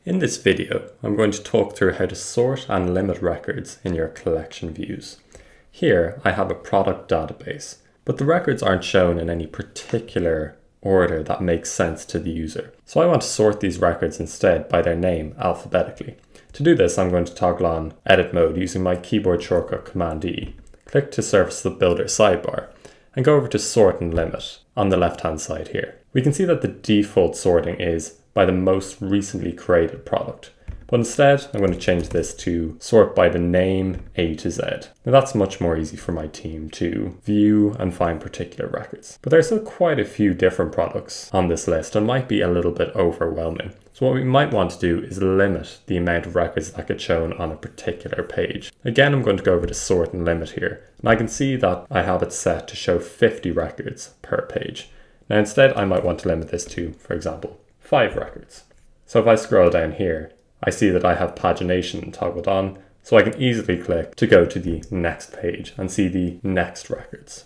In this video, I'm going to talk through how to sort and limit records in your collection views. Here, I have a product database, but the records aren't shown in any particular order that makes sense to the user. So I want to sort these records instead by their name alphabetically. To do this, I'm going to toggle on edit mode using my keyboard shortcut Command E. Click to surface the builder sidebar and go over to sort and limit on the left-hand side here. We can see that the default sorting is by the most recently created product. But instead, I'm going to change this to sort by the name A to Z. Now that's much more easy for my team to view and find particular records. But there's still quite a few different products on this list and might be a little bit overwhelming. So what we might want to do is limit the amount of records that get shown on a particular page. Again, I'm going to go over to sort and limit here. And I can see that I have it set to show 50 records per page. Now instead, I might want to limit this to, for example, 5 records. So if I scroll down here, I see that I have pagination toggled on, so I can easily click to go to the next page and see the next records,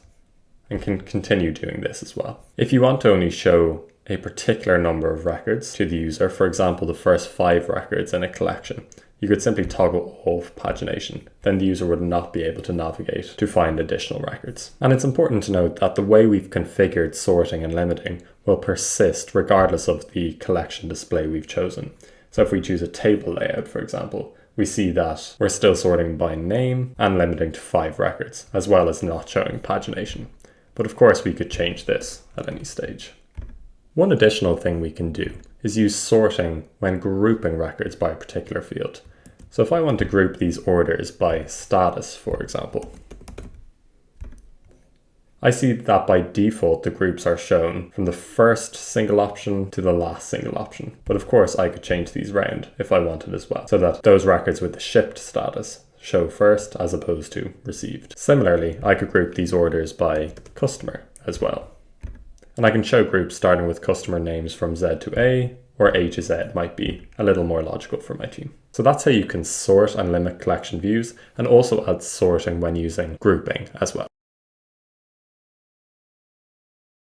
and can continue doing this as well. If you want to only show a particular number of records to the user, for example, the first 5 records in a collection, you could simply toggle off pagination. Then the user would not be able to navigate to find additional records. And it's important to note that the way we've configured sorting and limiting will persist regardless of the collection display we've chosen. So if we choose a table layout, for example, we see that we're still sorting by name and limiting to 5 records, as well as not showing pagination. But of course, we could change this at any stage. One additional thing we can do is use sorting when grouping records by a particular field. So if I want to group these orders by status, for example, I see that by default the groups are shown from the first single option to the last single option. But of course I could change these round if I wanted as well, so that those records with the shipped status show first as opposed to received. Similarly, I could group these orders by customer as well. And I can show groups starting with customer names from Z to A, or A to Z might be a little more logical for my team. So that's how you can sort and limit collection views, and also add sorting when using grouping as well.